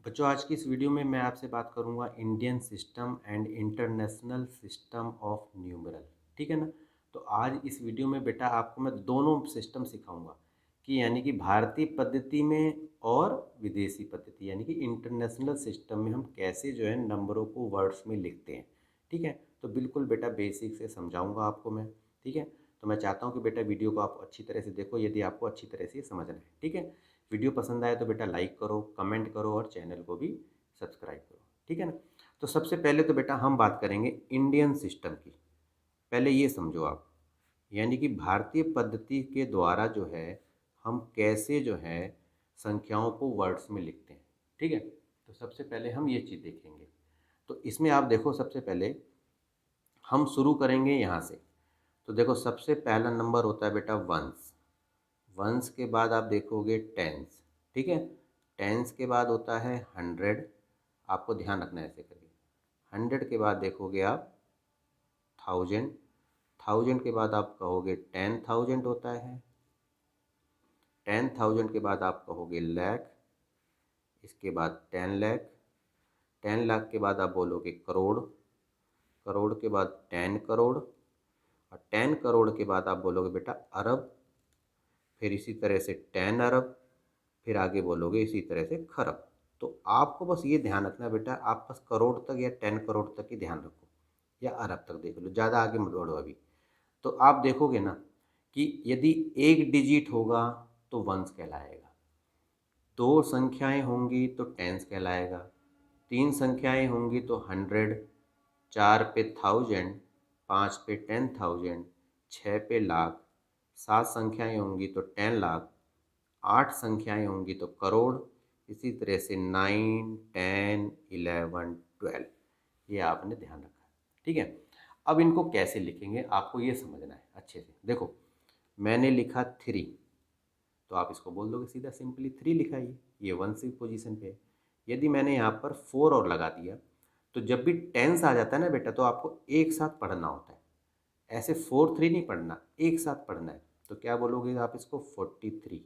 बच्चों, आज की इस वीडियो में मैं आपसे बात करूंगा Indian system and international system of numeral. ठीक है ना। तो आज इस वीडियो में बेटा आपको मैं दोनों सिस्टम सिखाऊंगा कि यानी कि भारतीय पद्धति में और विदेशी पद्धति यानी कि इंटरनेशनल सिस्टम में हम कैसे जो है नंबरों को वर्ड्स में लिखते हैं। ठीक है। तो बिल्कुल बेटा बेसिक से समझाऊंगा आपको मैं। ठीक है। तो मैं चाहता हूँ कि बेटा वीडियो को आप अच्छी तरह से देखो यदि आपको अच्छी तरह से समझना है। ठीक है। वीडियो पसंद आए तो बेटा लाइक करो, कमेंट करो और चैनल को भी सब्सक्राइब करो। ठीक है ना। तो सबसे पहले तो बेटा हम बात करेंगे इंडियन सिस्टम की। पहले ये समझो आप, यानी कि भारतीय पद्धति के द्वारा जो है हम कैसे जो है संख्याओं को वर्ड्स में लिखते हैं। ठीक है। तो सबसे पहले हम ये चीज़ देखेंगे। तो इसमें आप देखो, सबसे पहले हम शुरू करेंगे यहाँ से। तो देखो, सबसे पहला नंबर होता है बेटा वंस। वंस के बाद आप देखोगे टेंस। ठीक है। टेंस के बाद होता है हंड्रेड। आपको ध्यान रखना है ऐसे करिए। हंड्रेड के बाद देखोगे आप थाउजेंड। थाउजेंड के बाद आप कहोगे 10,000 होता है। 10,000 के बाद आप कहोगे लैख। इसके बाद 10 लाख। 10 लाख के बाद आप बोलोगे करोड़। करोड़ के बाद 10 करोड़। और 10 करोड़ के बाद आप बोलोगे बेटा अरब। फिर इसी तरह से 10 अरब। फिर आगे बोलोगे इसी तरह से खरब। तो आपको बस ये ध्यान रखना है बेटा, आप बस करोड़ तक या 10 करोड़ तक ही ध्यान रखो, या अरब तक देख लो, ज़्यादा आगे मत बढ़ो अभी। तो आप देखोगे ना कि यदि एक डिजिट होगा तो वंस कहलाएगा, दो संख्याएं होंगी तो टेंस कहलाएगा, तीन संख्याएं होंगी तो हंड्रेड, चार पे थाउजेंड, पाँच पे 10,000, छः पे लाख, सात संख्याएं होंगी तो 10 लाख, आठ संख्याएं होंगी तो करोड़, इसी तरह से 9, 10, 11, 12। ये आपने ध्यान रखा है। ठीक है। अब इनको कैसे लिखेंगे आपको ये समझना है अच्छे से। देखो, मैंने लिखा थ्री, तो आप इसको बोल दोगे सीधा सिंपली थ्री लिखा ये वन सी पोजीशन पे है। यदि मैंने यहाँ पर फोर और लगा दिया, तो जब भी टेंस आ जाता है ना बेटा, तो आपको एक साथ पढ़ना होता है। ऐसे फोर थ्री नहीं पढ़ना, एक साथ पढ़ना है। तो क्या बोलोगे आप इसको 43।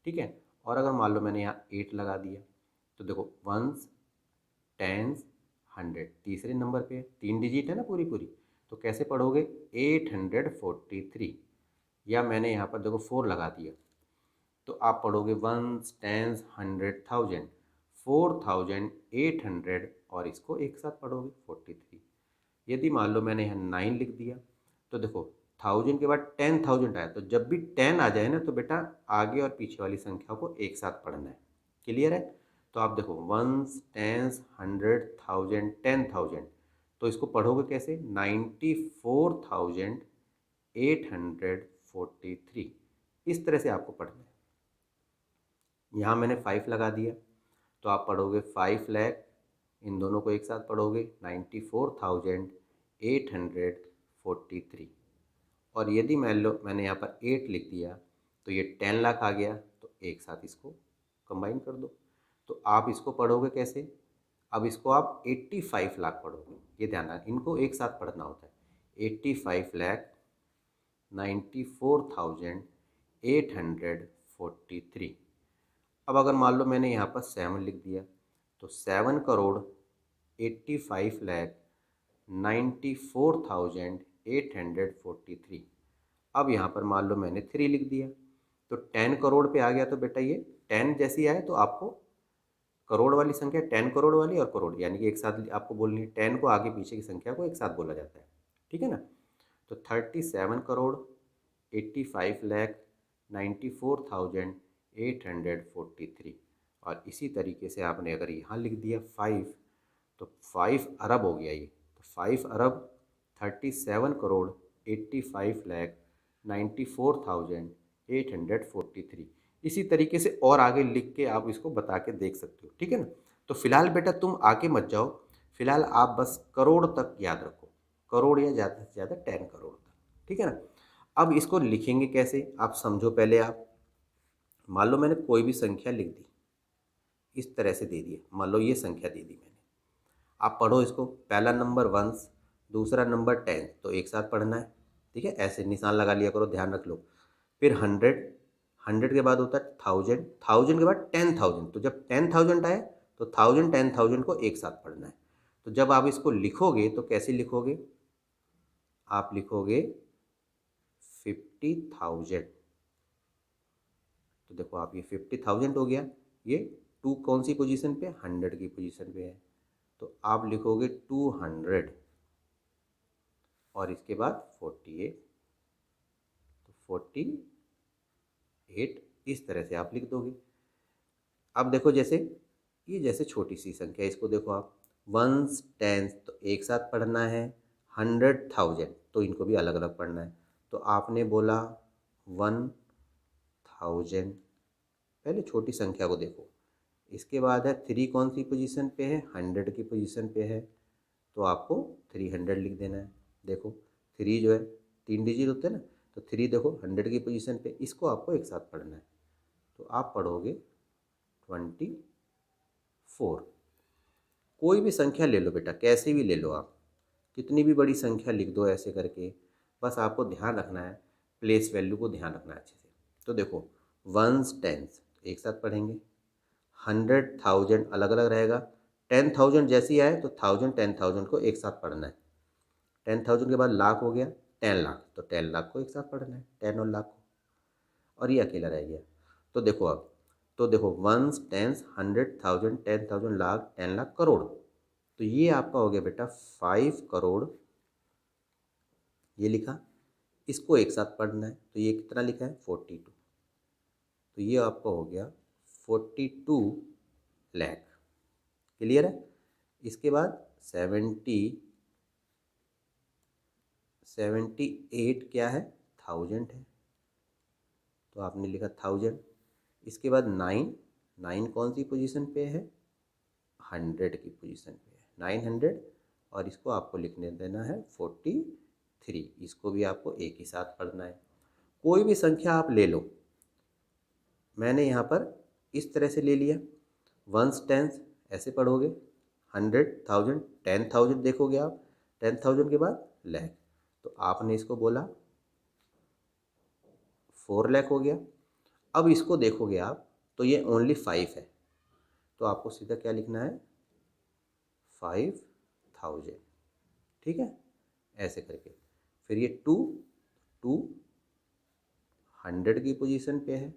ठीक है। और अगर मान लो मैंने यहाँ एट लगा दिया, तो देखो वंस, टेंस, हंड्रेड, तीसरे नंबर पे तीन डिजिट है ना पूरी पूरी। तो कैसे पढ़ोगे 843। या मैंने यहाँ पर देखो फोर लगा दिया, तो आप पढ़ोगे वंस, टेंस, हंड्रेड, थाउजेंड, 4,800। और इसको एक साथ पढ़ोगे 43। यदि मान लो मैंने यहाँ नाइन लिख दिया, तो देखो थाउजेंड के बाद 10,000 आया, तो जब भी 10 आ जाए ना तो बेटा आगे और पीछे वाली संख्या को एक साथ पढ़ना है। क्लियर है। तो आप देखो वंस, टेंस, हंड्रेड, थाउजेंड, 10,000। तो इसको पढ़ोगे कैसे 94,843। इस तरह से आपको पढ़ना है। यहाँ मैंने फाइव लगा दिया, तो आप पढ़ोगे 5 लाख। इन दोनों को एक साथ पढ़ोगे 94,843। और यदि मैंने यहाँ पर एट लिख दिया, तो ये 10 लाख आ गया। तो एक साथ इसको कंबाइन कर दो। तो आप इसको पढ़ोगे कैसे, अब इसको आप 85 लाख पढ़ोगे। ये ध्यान रखना, इनको एक साथ पढ़ना होता है। 85,94,843। अब अगर मान लो मैंने यहाँ पर सेवन लिख दिया, तो 7,85,94,843। अब यहाँ पर मान लो मैंने थ्री लिख दिया, तो 10 करोड़ पे आ गया। तो बेटा ये 10 जैसी आए तो आपको करोड़ वाली संख्या 10 करोड़ वाली और करोड़ यानी कि एक साथ आपको बोलनी है। 10 को आगे पीछे की संख्या को एक साथ बोला जाता है। ठीक है ना। तो 37,85,94,843। और इसी तरीके से आपने अगर यहाँ लिख दिया फाइव, तो 5 अरब हो गया ये। तो 5 अरब 37 करोड़ 85 लाख 94,843। इसी तरीके से और आगे लिख के आप इसको बता के देख सकते हो। ठीक है ना। तो फिलहाल बेटा तुम आगे मत जाओ, फिलहाल आप बस करोड़ तक याद रखो, करोड़ या ज़्यादा से ज़्यादा 10 करोड़ तक। ठीक है ना। अब इसको लिखेंगे कैसे आप समझो। पहले आप मान लो मैंने कोई भी संख्या लिख दी, इस तरह से दे दिया, मान लो ये संख्या दे दी मैंने। आप पढ़ो इसको, पहला नंबर वंस, दूसरा नंबर टेन, तो एक साथ पढ़ना है। ठीक है, ऐसे निशान लगा लिया करो, ध्यान रख लो। फिर हंड्रेड, हंड्रेड के बाद होता है थाउजेंड, थाउजेंड के बाद 10,000। तो जब 10,000 आए तो 1000 10,000 को एक साथ पढ़ना है। तो जब आप इसको लिखोगे तो कैसे लिखोगे, आप लिखोगे 50,000। तो देखो आप ये 50,000 हो गया, ये 2 कौन सी पोजीशन पे, 100 की पोजीशन पे है, तो आप लिखोगे 200 और इसके बाद 48, तो 48 इस तरह से आप लिख दोगे। अब देखो जैसे ये जैसे छोटी सी संख्या है, इसको देखो आप, वंस टेंस तो एक साथ पढ़ना है, 100,000 तो इनको भी अलग अलग पढ़ना है। तो आपने बोला 1000, पहले छोटी संख्या को देखो, इसके बाद है 3 कौन सी पोजीशन पे है, 100 की पोजीशन पे है, तो आपको 300 लिख देना है। देखो 3 जो है 3 डिजिट होते हैं ना, तो 3 देखो 100 की पोजीशन पे, इसको आपको एक साथ पढ़ना है। तो आप पढ़ोगे 24। कोई भी संख्या ले लो बेटा, कैसी भी ले लो आप, कितनी भी बड़ी संख्या लिख दो ऐसे करके, बस आपको ध्यान रखना है, प्लेस वैल्यू को ध्यान रखना है अच्छे से। तो देखो वंस टेंस एक साथ पढ़ेंगे, 100,000 अलग अलग रहेगा, 10,000 जैसी आए तो 1000 10,000 को एक साथ पढ़ना है। 10,000 के बाद लाख हो गया, 10 लाख, तो 10 लाख को एक साथ पढ़ना है, 10 और लाख को, और ये अकेला रह गया। तो देखो अब, तो देखो वंस टेंस 100,000 10,000 लाख 10 लाख करोड़, तो ये आपका हो गया बेटा 5 करोड़, ये लिखा, इसको एक साथ पढ़ना है, तो ये कितना लिखा है 42, तो ये आपका हो गया 42 लाख। क्लियर है। इसके बाद 78 क्या है, 1000 है, तो आपने लिखा 1000। इसके बाद 9 कौन सी पोजीशन पे है, 100 की पोजीशन पे है, 900, और इसको आपको लिखने देना है 43, इसको भी आपको एक ही साथ पढ़ना है। कोई भी संख्या आप ले लो, मैंने यहाँ पर इस तरह से ले लिया, वंस टेंस ऐसे पढ़ोगे, 100,000 10,000 देखोगे आप, 10,000 के बाद लाख, तो आपने इसको बोला 4 लाख हो गया। अब इसको देखोगे आप तो ये ओनली 5 है, तो आपको सीधा क्या लिखना है 5,000, ठीक है, ऐसे करके। फिर ये 100 की पोजीशन पे है,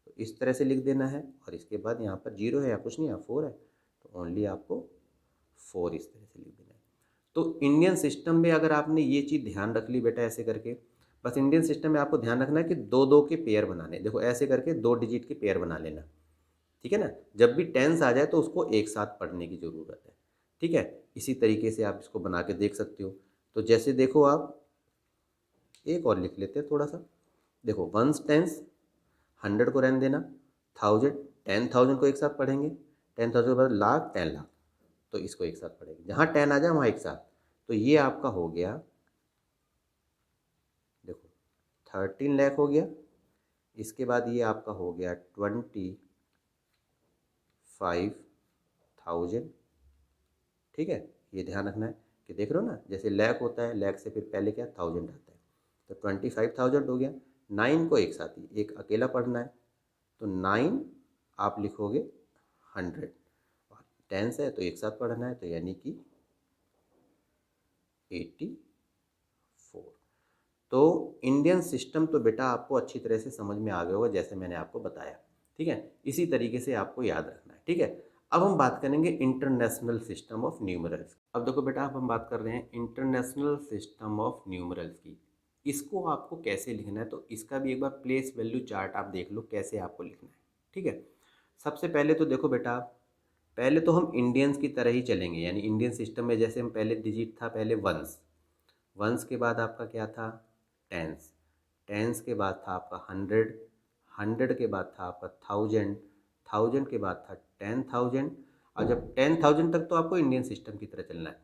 तो इस तरह से लिख देना है, और इसके बाद यहाँ पर 0 है या कुछ नहीं है, 4 है, तो ओनली आपको 4 इस तरह से लिख देना है। तो इंडियन सिस्टम में अगर आपने ये चीज़ ध्यान रख ली बेटा ऐसे करके, बस इंडियन सिस्टम में आपको ध्यान रखना है कि 2-2 के पेयर बनाने, देखो ऐसे करके 2 डिजिट के पेयर बना लेना, ठीक है ना। जब भी टेंस आ जाए तो उसको एक साथ पढ़ने की ज़रूरत है, ठीक है। इसी तरीके से आप इसको बना के देख सकते हो। तो जैसे देखो आप, एक और लिख लेते हैं थोड़ा सा, देखो वंस टेंस 100 को रहने देना, 1000 10,000 को एक साथ पढ़ेंगे, 10,000 के बाद लाख 10 लाख, तो इसको एक साथ पढ़ेंगे, जहाँ 10 आ जाए वहाँ एक साथ। तो ये आपका हो गया, देखो 13 लाख हो गया। इसके बाद ये आपका हो गया 25,000, ठीक है। ये ध्यान रखना है कि देख रहे हो ना, जैसे लैख होता है, लैख से फिर पहले क्या 1000 आता है, तो 25,000 हो गया। 9 को एक साथ ही एक अकेला पढ़ना है, तो 9 आप लिखोगे 100, और 10 है तो एक साथ पढ़ना है, तो यानी कि 84। तो इंडियन सिस्टम तो बेटा आपको अच्छी तरह से समझ में आ गया होगा, जैसे मैंने आपको बताया, ठीक है। इसी तरीके से आपको याद रखना है, ठीक है। अब हम बात करेंगे इंटरनेशनल सिस्टम ऑफ न्यूमरल्स। अब देखो बेटा, अब हम बात कर रहे हैं इंटरनेशनल सिस्टम ऑफ न्यूमरल्स की। इसको आपको कैसे लिखना है, तो इसका भी एक बार प्लेस वैल्यू चार्ट आप देख लो कैसे आपको लिखना है, ठीक है। सबसे पहले तो देखो बेटा, पहले तो हम इंडियंस की तरह ही चलेंगे, यानी इंडियन सिस्टम में जैसे हम पहले डिजिट था, पहले वंस, वंस के बाद आपका क्या था टेंस, टेंस के बाद था आपका 100, 100 के बाद था आपका 1000, 1000 के बाद था 10,000, और जब 10,000 तक तो आपको इंडियन सिस्टम की तरह चलना है,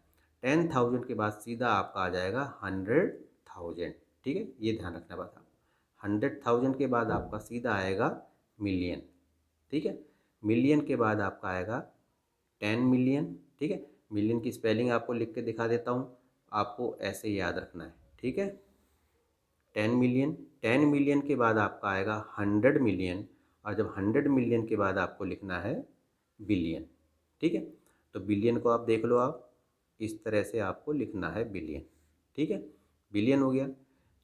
10,000 के बाद सीधा आपका आ जाएगा 100,000, ठीक है, ये ध्यान रखना बात आप। 100,000 के बाद आपका सीधा आएगा मिलियन, ठीक है, मिलियन के बाद आपका आएगा 10 मिलियन, ठीक है। मिलियन की स्पेलिंग आपको लिख के दिखा देता हूँ, आपको ऐसे याद रखना है, ठीक है। 10 मिलियन, 10 मिलियन के बाद आपका आएगा 100 मिलियन, और जब 100 मिलियन के बाद आपको लिखना है बिलियन, ठीक है। तो बिलियन को आप देख लो, आप इस तरह से आपको लिखना है बिलियन, ठीक है। बिलियन हो गया।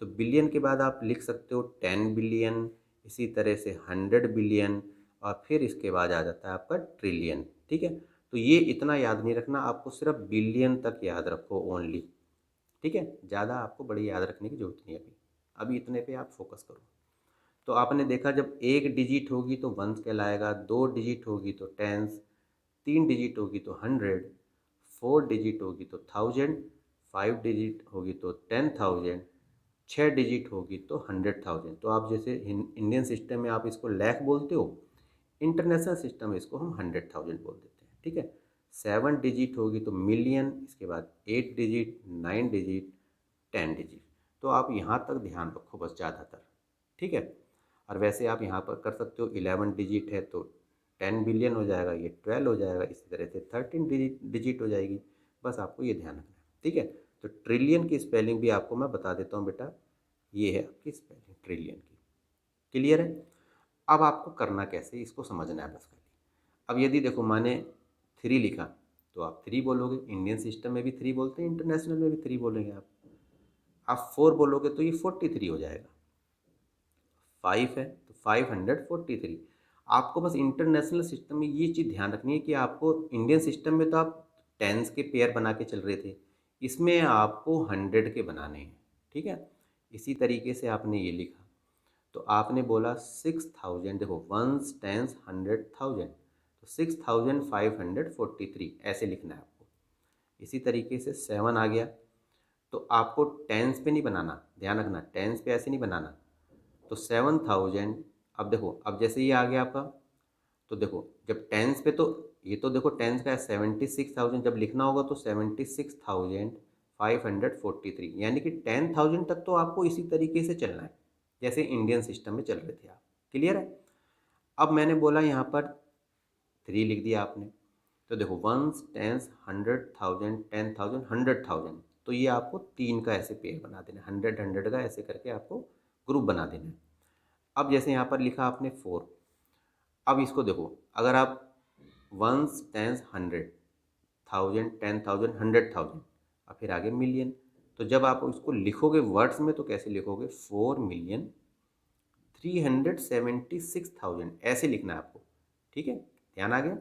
तो बिलियन के बाद आप लिख सकते हो 10 बिलियन, इसी तरह से 100 बिलियन, और फिर इसके बाद आ जाता है आपका ट्रिलियन, ठीक है। तो ये इतना याद नहीं रखना, आपको सिर्फ बिलियन तक याद रखो ओनली, ठीक है। ज़्यादा आपको बड़ी याद रखने की जरूरत नहीं है अभी, अभी इतने पे आप फोकस करो। तो आपने देखा जब एक डिजिट होगी तो वंस कहलाएगा, 2 डिजिट होगी तो टेंस, 3 डिजिट होगी तो 100, 4 डिजिट होगी तो 1000, 5 डिजिट होगी तो 10,000, 6 डिजिट होगी तो 100,000। तो आप जैसे इंडियन सिस्टम में आप इसको लाख बोलते हो, इंटरनेशनल सिस्टम में इसको हम 100,000 बोल देते हैं, ठीक है। 7 डिजिट होगी तो मिलियन, इसके बाद 8 डिजिट, 9 डिजिट, 10 डिजिट। तो आप यहाँ तक ध्यान रखो बस ज़्यादातर, ठीक है। और वैसे आप यहाँ पर कर सकते हो, 11 डिजिट है तो 10 बिलियन हो जाएगा, ये 12 हो जाएगा, इसी तरह से 13 डिजिट हो जाएगी। बस आपको ये ध्यान रखना है, ठीक है। तो ट्रिलियन की स्पेलिंग भी आपको मैं बता देता हूँ बेटा, ये है आपकी स्पेलिंग ट्रिलियन की। क्लियर है। अब आपको करना कैसे, इसको समझना है बस खाली। अब यदि देखो मैंने 3 लिखा तो आप 3 बोलोगे, इंडियन सिस्टम में भी 3 बोलते हैं, इंटरनेशनल में भी 3 बोलेंगे आप 4 बोलोगे तो ये 43 हो जाएगा। 5 है तो 543। आपको बस इंटरनेशनल सिस्टम में ये चीज़ ध्यान रखनी है कि आपको इंडियन सिस्टम में तो आप टेंस के पेयर बना के चल रहे थे, इसमें आपको 100 के बनाने हैं, ठीक है। इसी तरीके से आपने ये लिखा तो आपने बोला 6000, देखो वंस टेंस 100,000, तो 6543 ऐसे लिखना है आपको। इसी तरीके से 7 आ गया तो आपको टेंस पे नहीं बनाना, ध्यान रखना टेंस पे ऐसे नहीं बनाना। तो 7000, अब देखो अब जैसे ये आ गया आपका, तो देखो जब टेंस पे, तो ये तो देखो टेंस का है 76,000, जब लिखना होगा तो 76,543, यानी कि 10,000 तक तो आपको इसी तरीके से चलना है जैसे इंडियन सिस्टम में चल रहे थे आप। क्लियर है। अब मैंने बोला यहाँ पर 3 लिख दिया आपने, तो देखो वंस टेंस 100,000, 10,000, 100,000, तो ये आपको 3 का ऐसे पेयर बना देना है, 100 का ऐसे करके आपको ग्रुप बना देना है। अब जैसे यहाँ पर लिखा आपने 4, अब इसको देखो, अगर आप वंस टेंस 100,000, 10,000, 100,000 और फिर आगे मिलियन, तो जब आप उसको लिखोगे वर्ड्स में तो कैसे लिखोगे, 4,376,000 ऐसे लिखना है आपको, ठीक है। ध्यान आ गया,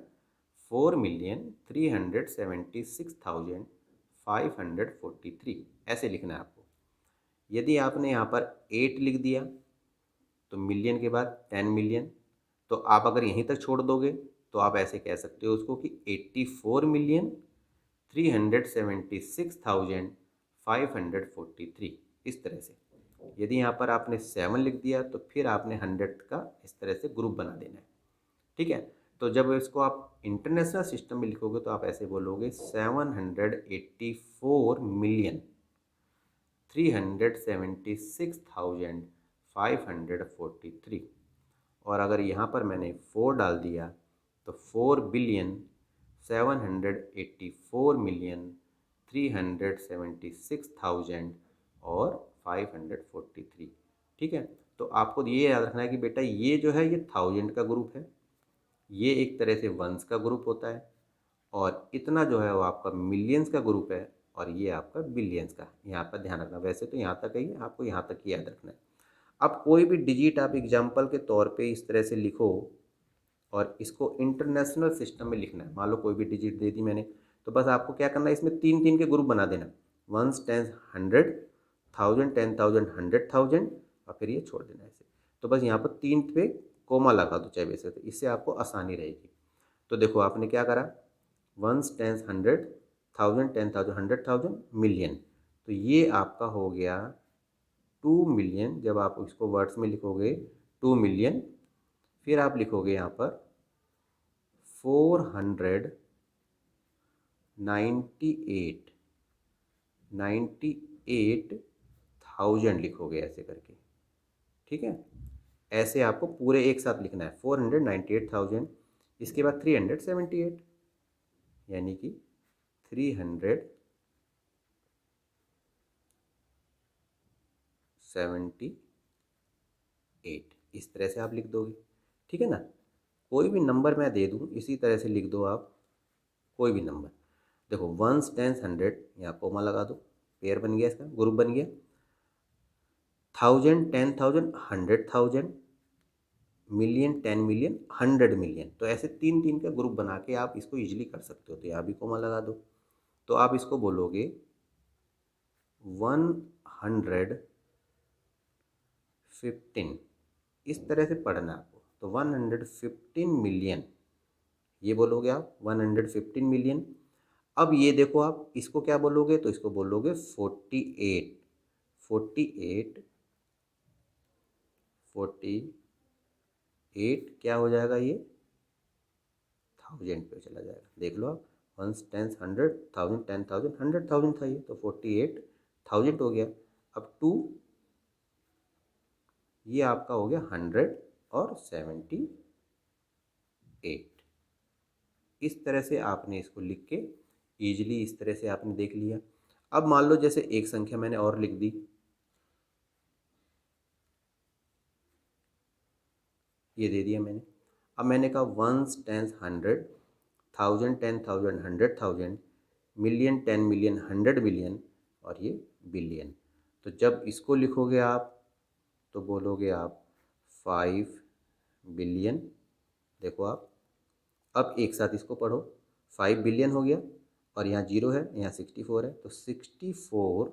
4,376,543 ऐसे लिखना है आपको। यदि आपने यहाँ पर 8 लिख दिया तो मिलियन के बाद 10 मिलियन, तो आप अगर यहीं तक छोड़ दोगे तो आप ऐसे कह सकते हो उसको कि 84,376,543, इस तरह से। यदि यहाँ पर आपने 7 लिख दिया तो फिर आपने 100 का इस तरह से ग्रुप बना देना है, ठीक है। तो जब इसको आप इंटरनेशनल सिस्टम में लिखोगे तो आप ऐसे बोलोगे 784,376,543। और अगर यहाँ पर मैंने 4 डाल दिया तो 4,784,376,000 और 543, ठीक है। तो आपको ये याद रखना है कि बेटा ये जो है ये 1000 का ग्रुप है, ये एक तरह से वंस का ग्रुप होता है, और इतना जो है वो आपका मिलियंस का ग्रुप है, और ये आपका बिलियंस का। यहाँ पर ध्यान रखना, वैसे तो यहाँ तक ही आपको यहाँ तक ही याद रखना है। अब कोई भी डिजिट आप एग्जाम्पल के तौर पे इस तरह से लिखो और इसको इंटरनेशनल सिस्टम में लिखना है। मान लो कोई भी डिजिट दे दी मैंने, तो बस आपको क्या करना है, इसमें 3 3 के ग्रुप बना देना, वंस टेंस 100,000, 10,000, 100,000 और फिर ये छोड़ देना ऐसे। तो बस यहाँ पर 3 पे कोमा लगा दो चाहे वैसे, तो इससे आपको आसानी रहेगी। तो देखो आपने क्या करा, वंस टेंस 100,000, 10,000, 100,000, मिलियन, तो ये आपका हो गया 2 मिलियन। जब आप इसको वर्ड्स में लिखोगे 2 मिलियन, फिर आप लिखोगे यहाँ पर 498,000 लिखोगे ऐसे करके, ठीक है। ऐसे आपको पूरे एक साथ लिखना है 498,000, इसके बाद 378, यानी कि 378, इस तरह से आप लिख दोगे, ठीक है ना। कोई भी नंबर मैं दे दूँ इसी तरह से लिख दो आप, कोई भी नंबर। देखो 1s 10s 100, यहाँ कोमा लगा दो, पेयर बन गया, इसका ग्रुप बन गया। 1000 10,000 100,000, मिलियन 10 मिलियन 100 मिलियन। तो ऐसे तीन तीन का ग्रुप बना के आप इसको इजीली कर सकते हो। तो यहाँ भी कोमा लगा दो। तो आप इसको बोलोगे 115, इस तरह से पढ़ना है आपको। तो 115 मिलियन, ये बोलोगे आप 115 मिलियन। अब ये देखो आप इसको क्या बोलोगे, तो इसको बोलोगे 48, 48, 48 क्या हो जाएगा, ये 1000 पे चला जाएगा। देख लो आप, 1s 10s 100, 1000 10,000 100,000 था ये, तो 48,000 हो गया। अब 2, ये आपका हो गया 100 और 78। इस तरह से आपने इसको लिख के ईजिली इस तरह से आपने देख लिया। अब मान लो जैसे एक संख्या मैंने और लिख दी, ये दे दिया मैंने। अब मैंने कहा 1s 10s 100, 1000 10,000 100,000, million 10 million 100 million, और ये बिलियन। तो जब इसको लिखोगे आप तो बोलोगे आप 5 बिलियन। देखो आप, अब एक साथ इसको पढ़ो, 5 बिलियन हो गया, और यहाँ 0 है, यहाँ 64 है, तो 64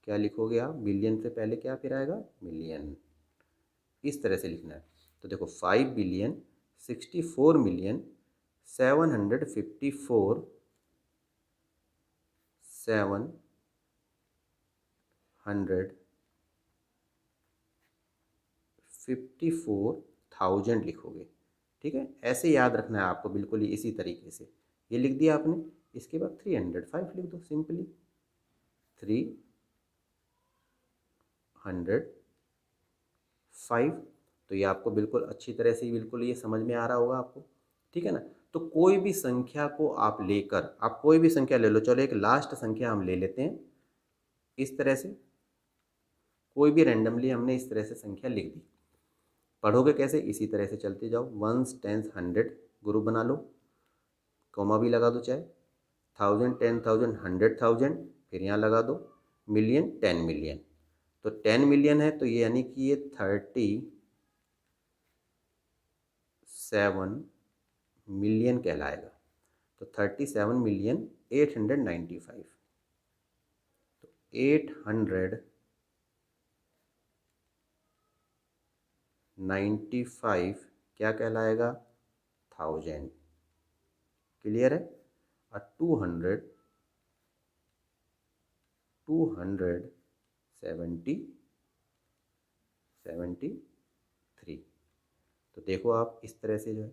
क्या लिखोगे आप, बिलियन से पहले क्या फिर आएगा, मिलियन। इस तरह से लिखना है। तो देखो 5 बिलियन 64 मिलियन 754 754,000 लिखोगे। ठीक है, ऐसे याद रखना है आपको, बिल्कुल ही इसी तरीके से। ये लिख दिया आपने, इसके बाद 305 लिख दो सिंपली, 305। तो ये आपको बिल्कुल अच्छी तरह से बिल्कुल ये समझ में आ रहा होगा आपको। ठीक है ना। तो कोई भी संख्या को आप लेकर, आप कोई भी संख्या ले लो, चलो एक लास्ट संख्या हम ले लेते हैं, इस तरह से कोई भी रैंडमली हमने इस तरह से संख्या लिख दी। पढ़ोगे कैसे, इसी तरह से चलते जाओ, 1s 10s 100 ग्रुप बना लो, कॉमा भी लगा दो चाहे, 1000 10,000 100,000, फिर यहाँ लगा दो मिलियन 10 मिलियन। तो 10 मिलियन है, तो ये यानी कि ये 37 मिलियन कहलाएगा। तो 37 मिलियन 895, तो 895 क्या कहलाएगा, 1000। क्लियर है। और 273। तो देखो आप इस तरह से जो है,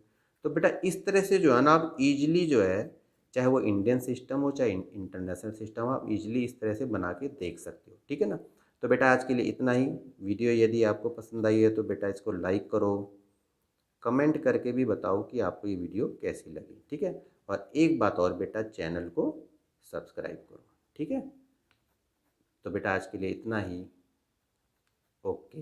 तो बेटा इस तरह से जो है ना, आप इजीली जो है, चाहे वो इंडियन सिस्टम हो चाहे इंटरनेशनल सिस्टम हो, आप इजीली इस तरह से बना के देख सकते हो। ठीक है ना। तो बेटा आज के लिए इतना ही। वीडियो यदि आपको पसंद आई है तो बेटा इसको लाइक करो, कमेंट करके भी बताओ कि आपको ये वीडियो कैसी लगी। ठीक है। और एक बात और बेटा, चैनल को सब्सक्राइब करो। ठीक है। तो बेटा आज के लिए इतना ही। ओके।